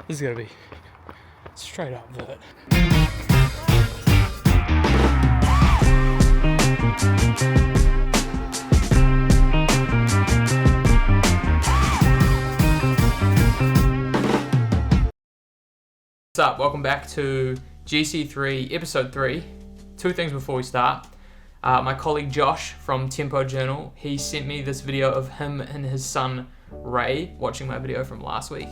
This is gonna be straight up vert. What's up? Welcome back to GC3 episode 3. Two things before we start. My colleague Josh from Tempo Journal, he sent me this video of him and his son Ray watching my video from last week.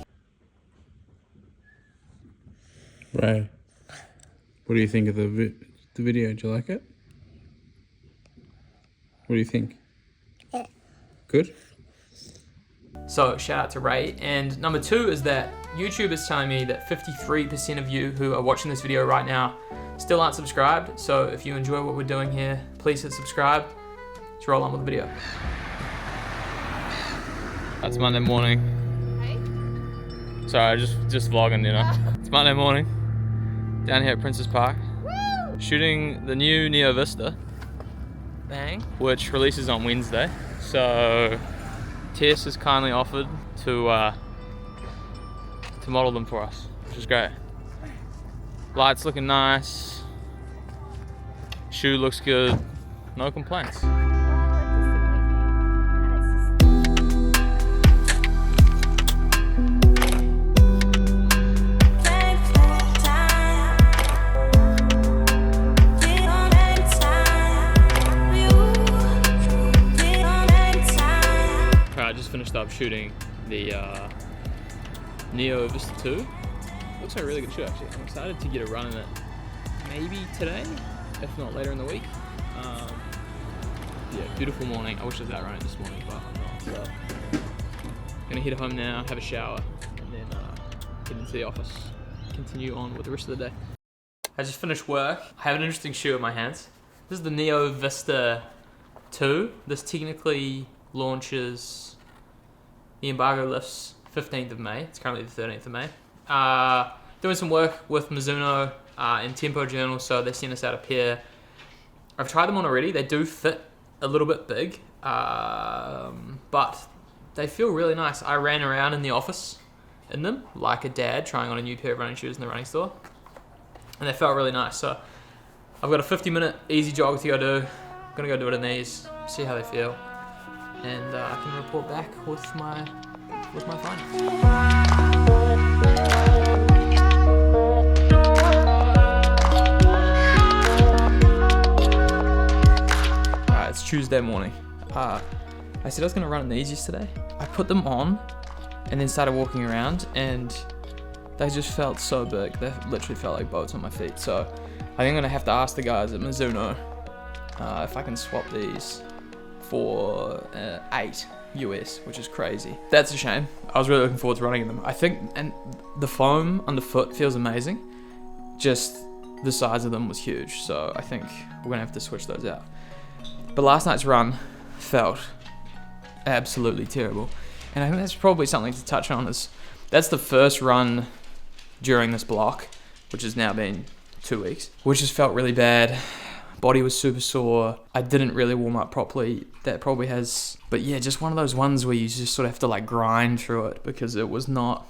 Ray, what do you think of the video? Do you like it? What do you think? Good? So shout out to Ray. And number two is that YouTube is telling me that 53% of you who are watching this video right now still aren't subscribed. So if you enjoy what we're doing here, please hit subscribe. Let's roll on with the video. It's Monday morning. Hey? Sorry, just vlogging, you know. It's Monday morning. Down here at Princess Park. Woo! Shooting the new Neo Vista. Bang. Which releases on Wednesday. So Tess has kindly offered to model them for us, which is great. Lights looking nice. Shoe looks good. No complaints. I just finished up shooting the Neo Vista 2. Looks like a really good shoe actually. I'm excited to get a run in it. Maybe today, if not later in the week. Yeah, beautiful morning. I wish I was out running this morning, but I'm not. So, gonna head home now, have a shower, and then head into the office. Continue on with the rest of the day. I just finished work. I have an interesting shoe in my hands. This is the Neo Vista 2. This technically launches. The embargo lifts 15th of May. It's currently the 13th of May. Doing some work with Mizuno and Tempo Journal, so they sent us out a pair. I've tried them on already. They do fit a little bit big, but they feel really nice. I ran around in the office in them like a dad trying on a new pair of running shoes in the running store, and they felt really nice. So I've got a 50-minute easy jog to go do. I'm gonna go do it in these, see how they feel. And I can report back with my findings. Alright, it's Tuesday morning. I said I was gonna run in these yesterday. I put them on and then started walking around, and they just felt so big. They literally felt like boats on my feet. So I think I'm gonna have to ask the guys at Mizuno if I can swap these for $8 US, which is crazy. That's a shame. I was really looking forward to running in them. I think, and the foam underfoot feels amazing. Just the size of them was huge, so I think we're gonna have to switch those out. But last night's run felt absolutely terrible, and I think that's probably something to touch on. Is that's the first run during this block, which has now been 2 weeks, which has felt really bad. Body was super sore. I didn't really warm up properly. That probably has, but yeah, just one of those ones where you just sort of have to like grind through it because it was not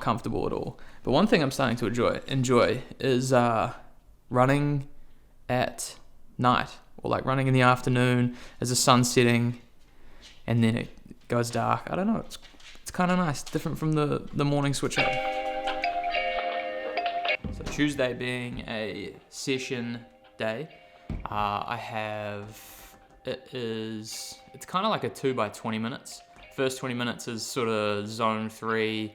comfortable at all. But one thing I'm starting to enjoy is running at night, or like running in the afternoon as the sun's setting and then it goes dark. I don't know, it's kind of nice, different from the morning switch up. So Tuesday being a session day, it's kind of like a 2 by 20 minutes. First 20 minutes is sort of zone 3,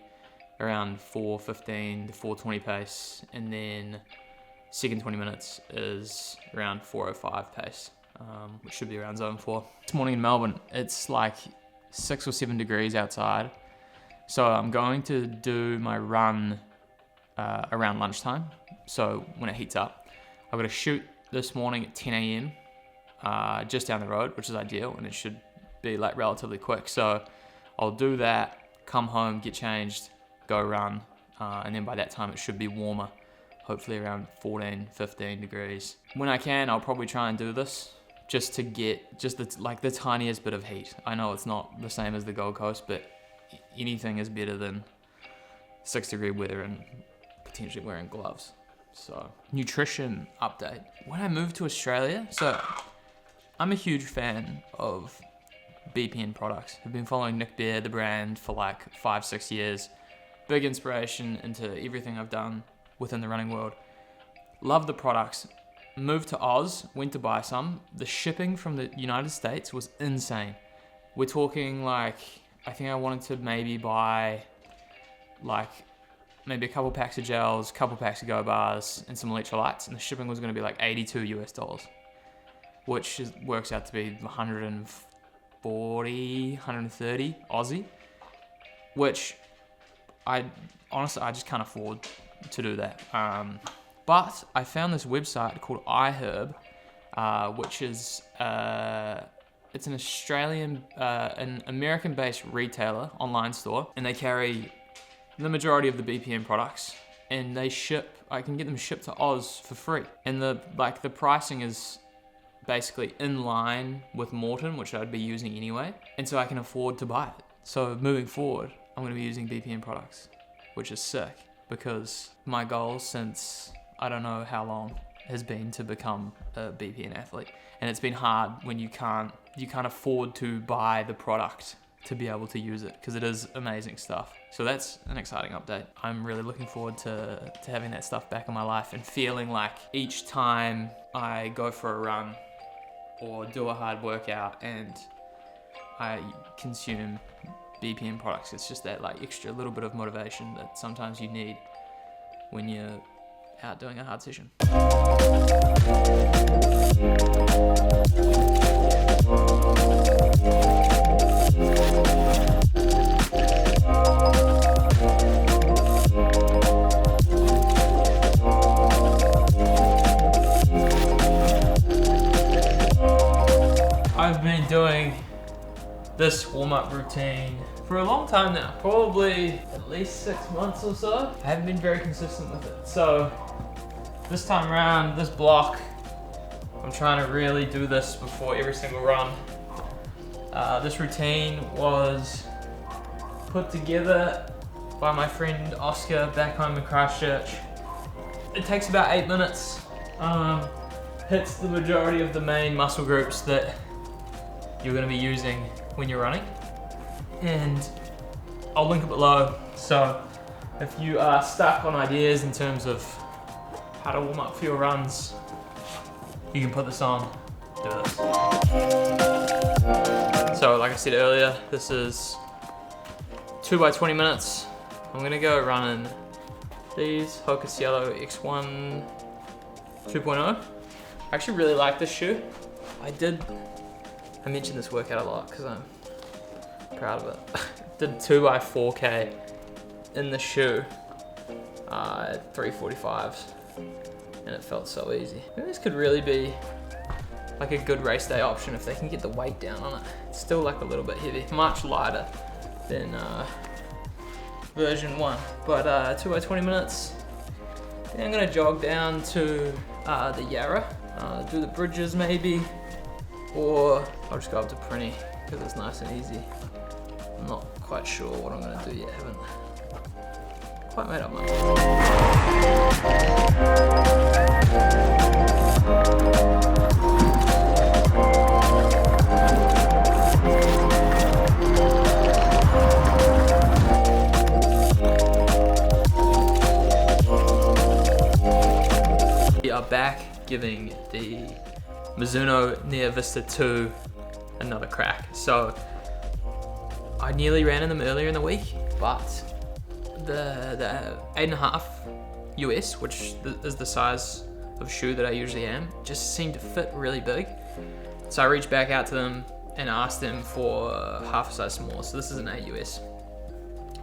around 4:15 to 4:20 pace, and then second 20 minutes is around 4:05 pace, which should be around zone 4. This morning in Melbourne, it's like 6 or 7 degrees outside, so I'm going to do my run around lunchtime, so when it heats up. I've got to shoot this morning at 10 a.m. Just down the road, which is ideal, and it should be like relatively quick. So I'll do that, come home, get changed, go run, and then by that time it should be warmer, hopefully around 14, 15 degrees. When I can, I'll probably try and do this just to get just the tiniest bit of heat. I know it's not the same as the Gold Coast, but anything is better than 6-degree weather and potentially wearing gloves. So, nutrition update. When I moved to Australia, so I'm a huge fan of BPN products. I've been following Nick Bear, the brand, for like 5-6 years. Big inspiration into everything I've done within the running world. Love the products. Moved to Oz, went to buy some. The shipping from the United States was insane. We're talking like, I think I wanted to maybe buy like maybe a couple packs of gels, couple packs of Go Bars, and some electrolytes, and the shipping was going to be like $82 US, which works out to be 140, 130 Aussie, which I just can't afford to do that. But I found this website called iHerb, which is it's an an American-based retailer online store, and they carry the majority of the BPM products, and I can get them shipped to Oz for free, and the pricing is basically in line with Morton, which I'd be using anyway, and so I can afford to buy it. So moving forward, I'm going to be using BPM products, which is sick, because my goal since I don't know how long has been to become a BPN athlete, and it's been hard when you can't afford to buy the product to be able to use it, because it is amazing stuff. So that's an exciting update. I'm really looking forward to having that stuff back in my life and feeling like each time I go for a run or do a hard workout and I consume BPM products, it's just that like extra little bit of motivation that sometimes you need when you're out doing a hard session. I've been doing this warm-up routine for a long time now, probably at least 6 months or so. I haven't been very consistent with it. So this time around, this block, I'm trying to really do this before every single run. This routine was put together by my friend Oscar back home in Christchurch. It takes about 8 minutes. Hits the majority of the main muscle groups that you're going to be using when you're running, and I'll link it below. So if you are stuck on ideas in terms of how to warm up for your runs, you can put this on, do this. So like I said earlier, this is 2 by 20 minutes. I'm gonna go running these Hocus Yellow X1 2.0. I actually really like this shoe. I mention this workout a lot because I'm proud of it. Did 2 by 4K in the shoe at 3:45, and it felt so easy. Maybe this could really be like a good race day option if they can get the weight down on it. It's still like a little bit heavy, much lighter than version 1, but 2 by 20 minutes. Then I'm gonna jog down to the Yarra, do the bridges maybe, or I'll just go up to Prinny because it's nice and easy. I'm not quite sure what I'm gonna do yet, haven't quite made up my mind. We are back giving the Mizuno Neo Vista 2 another crack. So I nearly ran in them earlier in the week, but the 8.5 US, which is the size of shoe that I usually am, just seemed to fit really big. So I reached back out to them and asked them for half a size smaller. So this is an 8 US.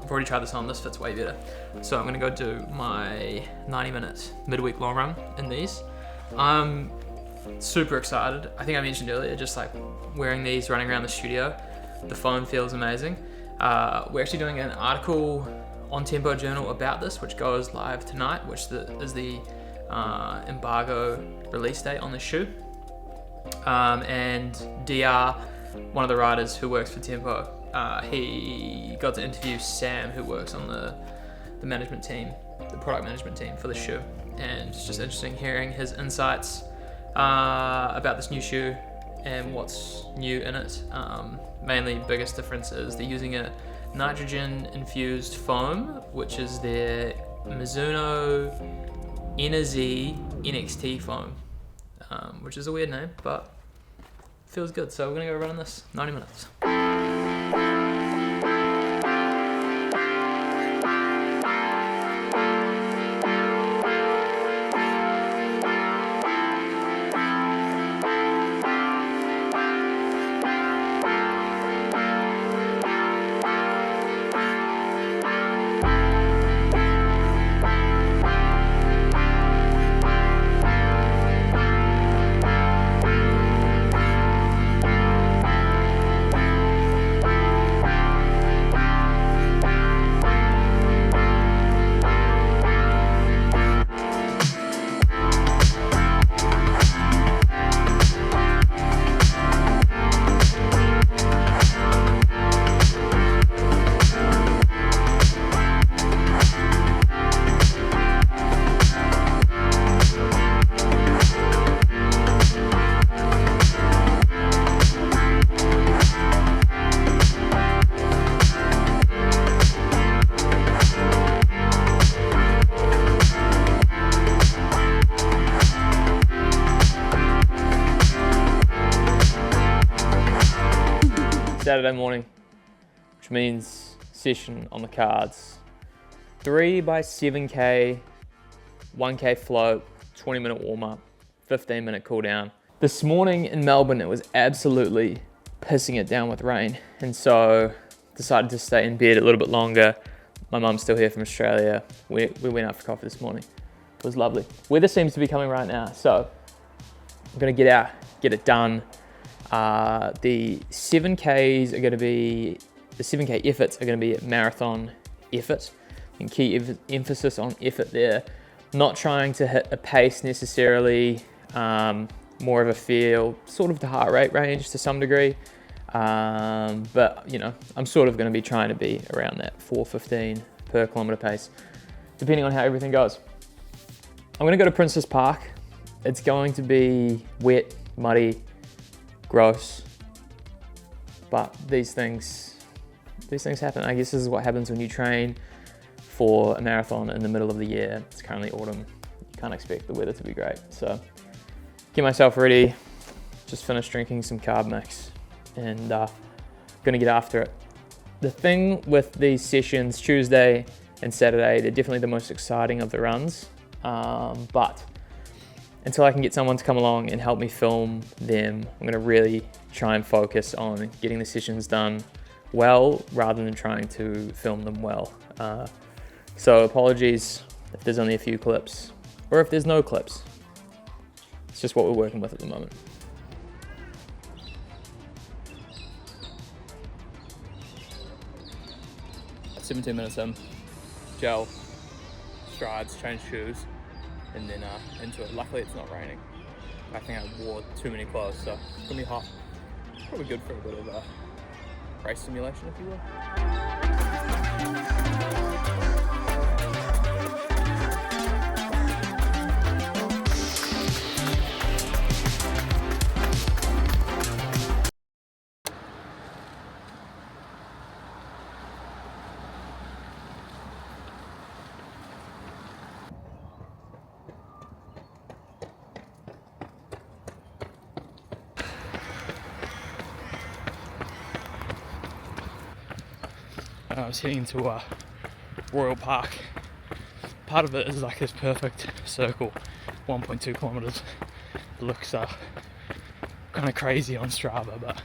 I've already tried this on, this fits way better. So I'm gonna go do my 90-minute midweek long run in these. I'm super excited. I think I mentioned earlier, just like wearing these, running around the studio, the foam feels amazing. We're actually doing an article on Tempo Journal about this, which goes live tonight, which is the embargo release date on the shoe. And DR, one of the writers who works for Tempo, he got to interview Sam, who works on the the management team, the product management team for the shoe, and it's just interesting hearing his insights about this new shoe and what's new in it. Mainly, biggest difference is they're using a nitrogen infused foam, which is their Mizuno NZ NXT foam, which is a weird name, but feels good. So we're gonna go run this 90 minutes. Saturday morning, which means session on the cards. 3 by 7K, 1K float, 20-minute warm-up, 15-minute cool down. This morning in Melbourne, it was absolutely pissing it down with rain, and so decided to stay in bed a little bit longer. My mum's still here from Australia. We went out for coffee this morning. It was lovely. Weather seems to be coming right now, so I'm gonna get out, get it done. The 7Ks are going to be, the 7K efforts are going to be a marathon effort, and key emphasis on effort there. Not trying to hit a pace necessarily, more of a feel, sort of the heart rate range to some degree. But you know, I'm sort of going to be trying to be around that 4:15 per kilometer pace, depending on how everything goes. I'm going to go to Princess Park. It's going to be wet, muddy, gross, but these things happen. I guess this is what happens when you train for a marathon in the middle of the year. It's currently autumn. You can't expect the weather to be great. So get myself ready, just finished drinking some carb mix, and gonna get after it. The thing with these sessions, Tuesday and Saturday, they're definitely the most exciting of the runs, but until I can get someone to come along and help me film them, I'm gonna really try and focus on getting the sessions done well rather than trying to film them well. So apologies if there's only a few clips or if there's no clips. It's just what we're working with at the moment. At 17 minutes in, gel, strides, change shoes, and then into it. Luckily it's not raining. I think I wore too many clothes, so it's gonna be hot. Probably good for a bit of race simulation, if you will. I was heading to Royal Park. Part of it is like this perfect circle, 1.2 kilometers. It looks kind of crazy on Strava, but